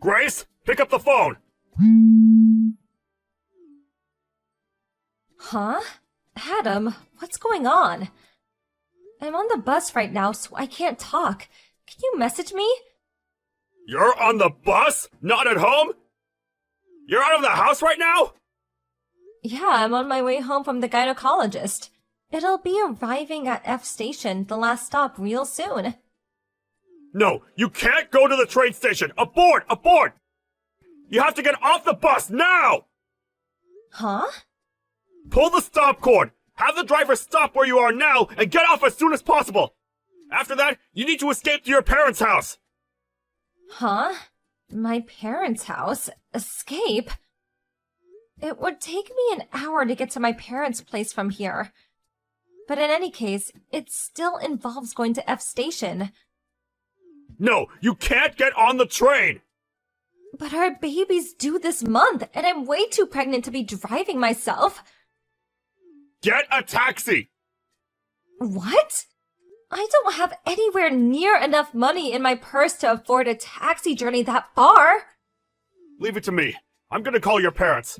Grace, pick up the phone! Huh? Adam, what's going on? I'm on the bus right now, so I can't talk. Can you message me? You're on the bus? Not at home? You're out of the house right now? Yeah, I'm on my way home from the gynecologist. It'll be arriving at F Station, the last stop, real soon. No, you can't go to the train station! Abort! Abort! You have to get off the bus now! Huh? Pull the stop cord! Have the driver stop where you are now and get off as soon as possible! After that, you need to escape to your parents' house! Huh? My parents' house? Escape? It would take me an hour to get to my parents' place from here. But in any case, it still involves going to F Station. No, you can't get on the train! But our baby's due this month, and I'm way too pregnant to be driving myself. Get a taxi! What? I don't have anywhere near enough money in my purse to afford a taxi journey that far. Leave it to me. I'm gonna call your parents.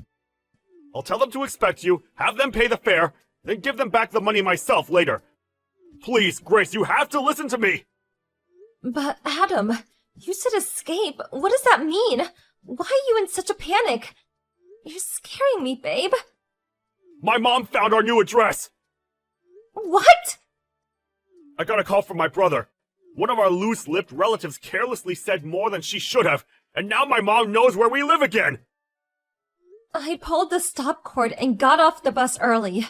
I'll tell them to expect you, have them pay the fare, then give them back the money myself later. Please, Grace, you have to listen to me! But Adam, you said escape. What does that mean? Why are you in such a panic? You're scaring me, babe. My mom found our new address! What? I got a call from my brother. One of our loose-lipped relatives carelessly said more than she should have, and now my mom knows where we live again! I pulled the stop cord and got off the bus early.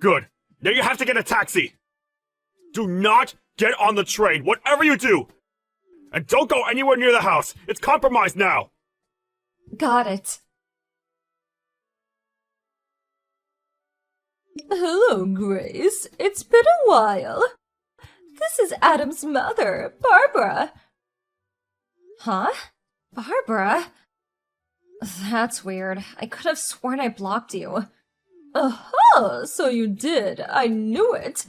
Good. Now you have to get a taxi! Do not get on the train, whatever you do! And don't go anywhere near the house! It's compromised now! Got it. Hello, Grace. It's been a while. This is Adam's mother, Barbara. Huh? Barbara? That's weird. I could have sworn I blocked you. Uh-huh, so you did. I knew it.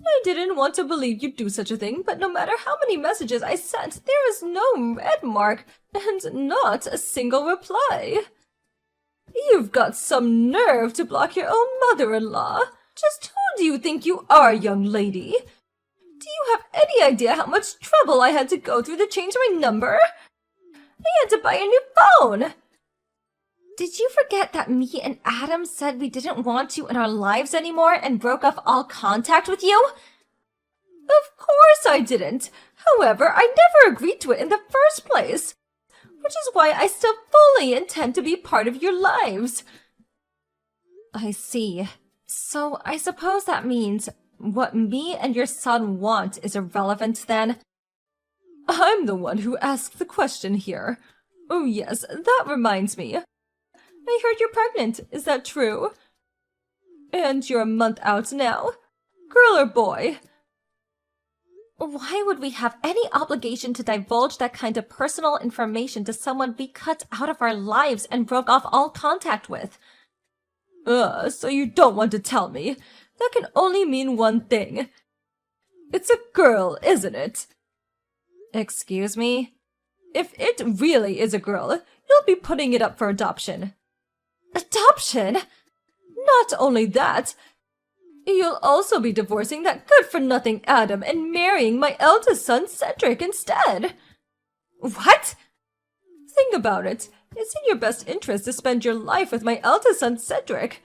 I didn't want to believe you'd do such a thing, but no matter how many messages I sent, there is no red mark, and not a single reply. You've got some nerve to block your own mother-in-law. Just who do you think you are, young lady? Do you have any idea how much trouble I had to go through to change my number? I had to buy a new phone. Did you forget that me and Adam said we didn't want you in our lives anymore and broke off all contact with you? Of course I didn't. However, I never agreed to it in the first place. Which is why I still fully intend to be part of your lives. I see. So I suppose that means what me and your son want is irrelevant then? I'm the one who asked the question here. Oh yes, that reminds me. I heard you're pregnant, is that true? And you're a month out now? Girl or boy? Why would we have any obligation to divulge that kind of personal information to someone we cut out of our lives and broke off all contact with? So you don't want to tell me. That can only mean one thing. It's a girl, isn't it? Excuse me? If it really is a girl, you'll be putting it up for adoption. Adoption? Not only that, you'll also be divorcing that good-for-nothing Adam and marrying my eldest son Cedric instead. What? Think about it. It's in your best interest to spend your life with my eldest son Cedric.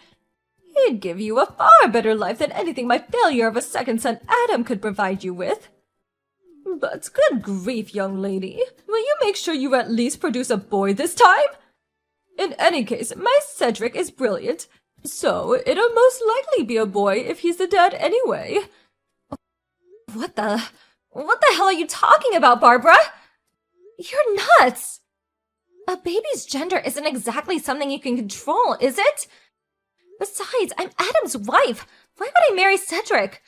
He'd give you a far better life than anything my failure of a second son Adam could provide you with. But good grief, young lady. Will you make sure you at least produce a boy this time? In any case, my Cedric is brilliant, so it'll most likely be a boy if he's the dad anyway. What the hell are you talking about, Barbara? You're nuts! A baby's gender isn't exactly something you can control, is it? Besides, I'm Adam's wife. Why would I marry Cedric?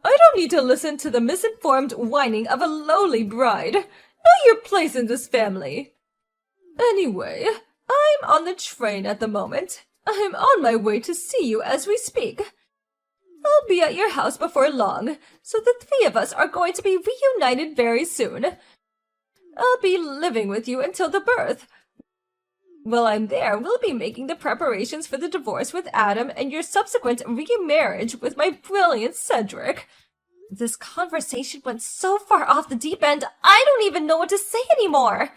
I don't need to listen to the misinformed whining of a lowly bride. Know your place in this family. Anyway, I'm on the train at the moment. I'm on my way to see you as we speak. I'll be at your house before long, so the three of us are going to be reunited very soon. I'll be living with you until the birth. While I'm there, we'll be making the preparations for the divorce with Adam and your subsequent remarriage with my brilliant Cedric. This conversation went so far off the deep end, I don't even know what to say anymore.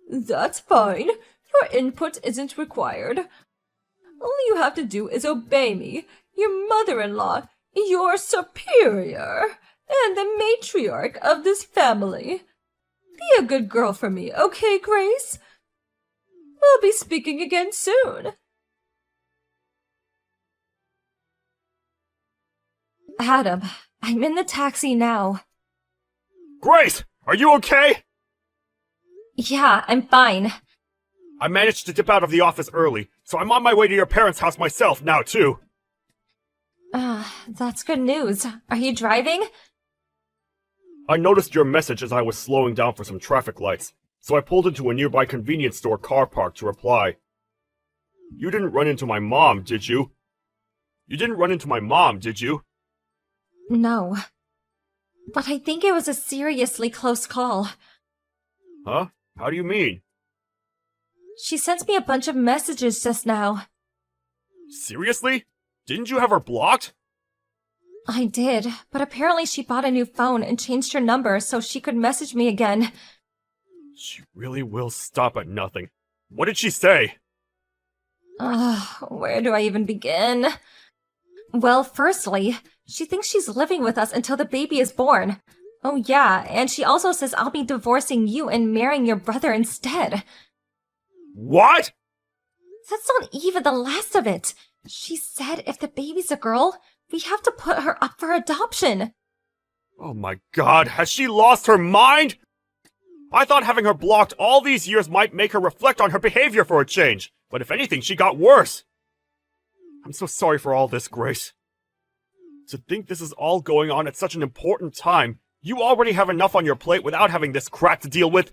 That's fine. Your input isn't required. All you have to do is obey me, your mother-in-law, your superior, and the matriarch of this family. Be a good girl for me, okay, Grace? We'll be speaking again soon. Adam, I'm in the taxi now. Grace, are you okay? Yeah, I'm fine. I managed to dip out of the office early, so I'm on my way to your parents' house myself now, too. That's good news. Are you driving? I noticed your message as I was slowing down for some traffic lights, so I pulled into a nearby convenience store car park to reply. You didn't run into my mom, did you? You didn't run into my mom, did you? No. But I think it was a seriously close call. Huh? How do you mean? She sent me a bunch of messages just now. Seriously? Didn't you have her blocked? I did, but apparently she bought a new phone and changed her number so she could message me again. She really will stop at nothing. What did she say? Where do I even begin? Well, firstly, she thinks she's living with us until the baby is born. Oh yeah, and she also says I'll be divorcing you and marrying your brother instead. What? That's not even the last of it. She said if the baby's a girl, we have to put her up for adoption. Oh my god, has she lost her mind? I thought having her blocked all these years might make her reflect on her behavior for a change, but if anything, she got worse. I'm so sorry for all this, Grace. To think this is all going on at such an important time, you already have enough on your plate without having this crap to deal with.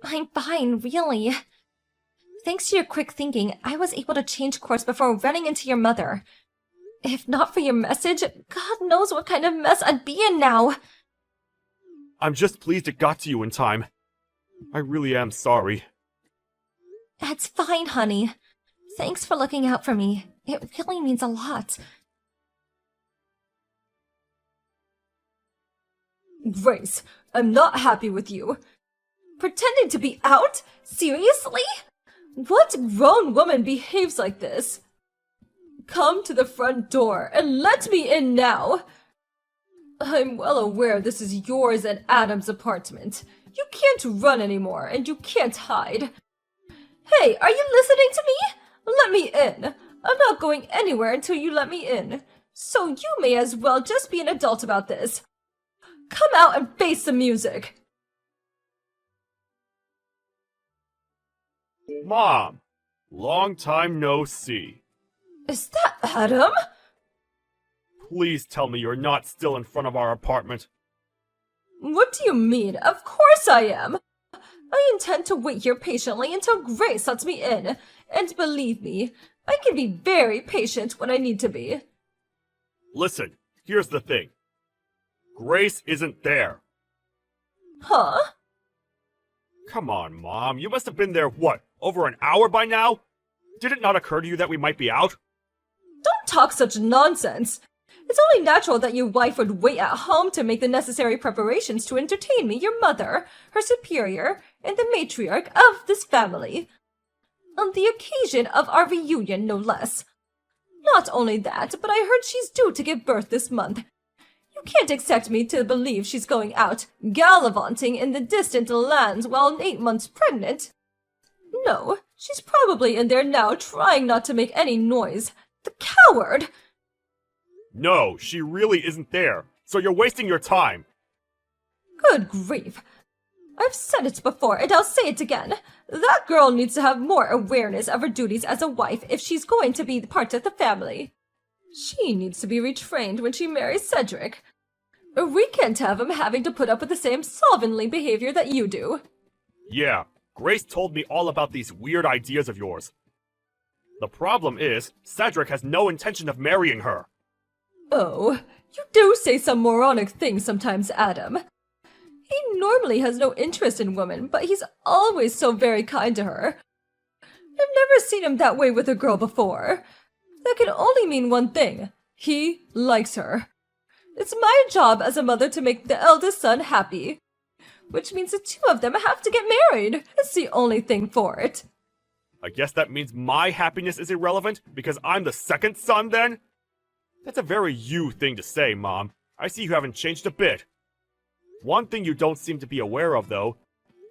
I'm fine, really. Thanks to your quick thinking, I was able to change course before running into your mother. If not for your message, God knows what kind of mess I'd be in now. I'm just pleased it got to you in time. I really am sorry. That's fine, honey. Thanks for looking out for me. It really means a lot. Grace, I'm not happy with you. Pretending to be out? Seriously? What grown woman behaves like this? Come to the front door and let me in now. I'm well aware this is yours and Adam's apartment. You can't run anymore and you can't hide. Hey, are you listening to me? Let me in. I'm not going anywhere until you let me in. So you may as well just be an adult about this. Come out and face the music. Mom, long time no see. Is that Adam? Please tell me you're not still in front of our apartment. What do you mean? Of course I am. I intend to wait here patiently until Grace lets me in. And believe me, I can be very patient when I need to be. Listen, here's the thing. Grace isn't there. Huh? Come on, Mom. You must have been there, what, over an hour by now? Did it not occur to you that we might be out? Don't talk such nonsense. It's only natural that your wife would wait at home to make the necessary preparations to entertain me, your mother, her superior, and the matriarch of this family. On the occasion of our reunion, no less. Not only that, but I heard she's due to give birth this month. You can't expect me to believe she's going out, gallivanting in the distant lands while 8 months pregnant. No, she's probably in there now trying not to make any noise. The coward! No, she really isn't there, so you're wasting your time. Good grief. I've said it before, and I'll say it again. That girl needs to have more awareness of her duties as a wife if she's going to be part of the family. She needs to be retrained when she marries Cedric. We can't have him having to put up with the same slovenly behavior that you do. Yeah, Grace told me all about these weird ideas of yours. The problem is, Cedric has no intention of marrying her. Oh, you do say some moronic things sometimes, Adam. He normally has no interest in women, but he's always so very kind to her. I've never seen him that way with a girl before. That can only mean one thing. He likes her. It's my job as a mother to make the eldest son happy. Which means the two of them have to get married. It's the only thing for it. I guess that means my happiness is irrelevant because I'm the second son then? That's a very you thing to say, Mom. I see you haven't changed a bit. One thing you don't seem to be aware of, though,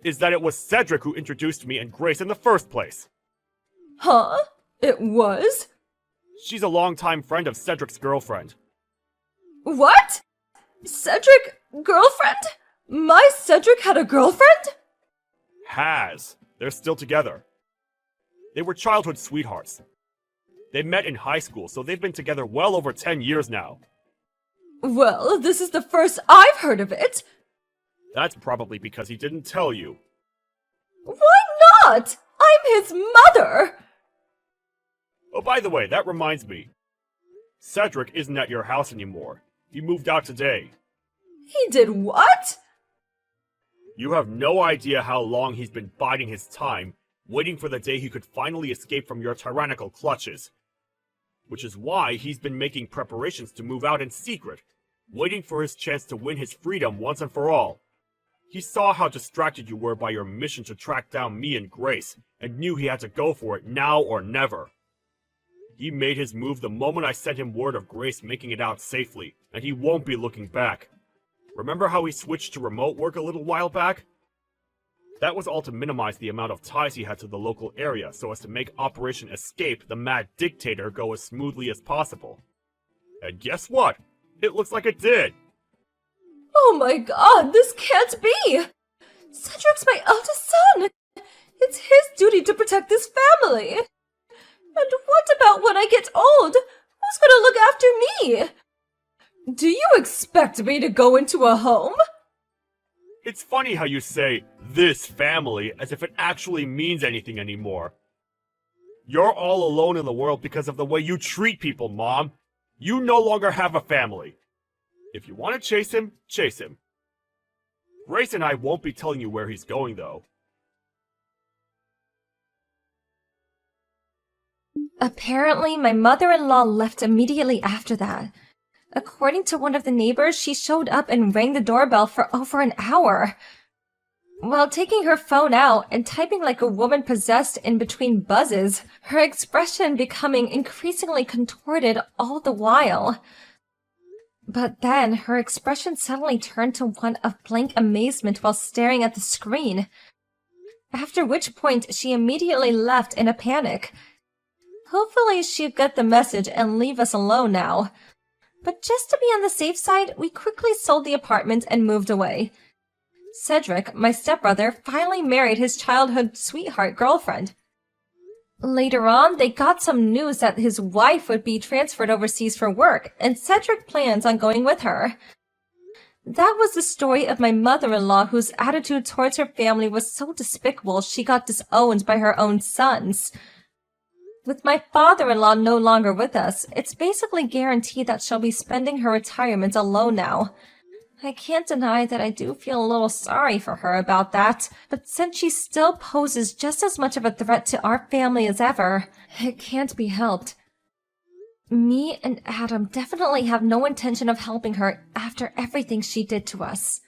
is that it was Cedric who introduced me and Grace in the first place. Huh? It was? She's a longtime friend of Cedric's girlfriend. What? Cedric? Girlfriend? My Cedric had a girlfriend? Has. They're still together. They were childhood sweethearts. They met in high school, so they've been together well over 10 years now. Well, this is the first I've heard of it. That's probably because he didn't tell you. Why not? I'm his mother! Oh, by the way, that reminds me. Cedric isn't at your house anymore. He moved out today. He did what? You have no idea how long he's been biding his time, waiting for the day he could finally escape from your tyrannical clutches. Which is why he's been making preparations to move out in secret, waiting for his chance to win his freedom once and for all. He saw how distracted you were by your mission to track down me and Grace, and knew he had to go for it now or never. He made his move the moment I sent him word of Grace making it out safely, and he won't be looking back. Remember how he switched to remote work a little while back? That was all to minimize the amount of ties he had to the local area so as to make Operation Escape the Mad Dictator go as smoothly as possible. And guess what? It looks like it did! Oh my god, this can't be! Cedric's my eldest son! It's his duty to protect this family! And what about when I get old? Who's gonna look after me? Do you expect me to go into a home? It's funny how you say, this family, as if it actually means anything anymore. You're all alone in the world because of the way you treat people, Mom. You no longer have a family. If you want to chase him, chase him. Grace and I won't be telling you where he's going, though. Apparently, my mother-in-law left immediately after that. According to one of the neighbors, she showed up and rang the doorbell for over an hour. While taking her phone out and typing like a woman possessed in between buzzes, her expression becoming increasingly contorted all the while. But then, her expression suddenly turned to one of blank amazement while staring at the screen. After which point, she immediately left in a panic. Hopefully she'd get the message and leave us alone now. But just to be on the safe side, we quickly sold the apartment and moved away. Cedric, my stepbrother, finally married his childhood sweetheart girlfriend. Later on, they got some news that his wife would be transferred overseas for work, and Cedric plans on going with her. That was the story of my mother-in-law, whose attitude towards her family was so despicable she got disowned by her own sons. With my father-in-law no longer with us, it's basically guaranteed that she'll be spending her retirement alone now. I can't deny that I do feel a little sorry for her about that, but since she still poses just as much of a threat to our family as ever, it can't be helped. Me and Adam definitely have no intention of helping her after everything she did to us.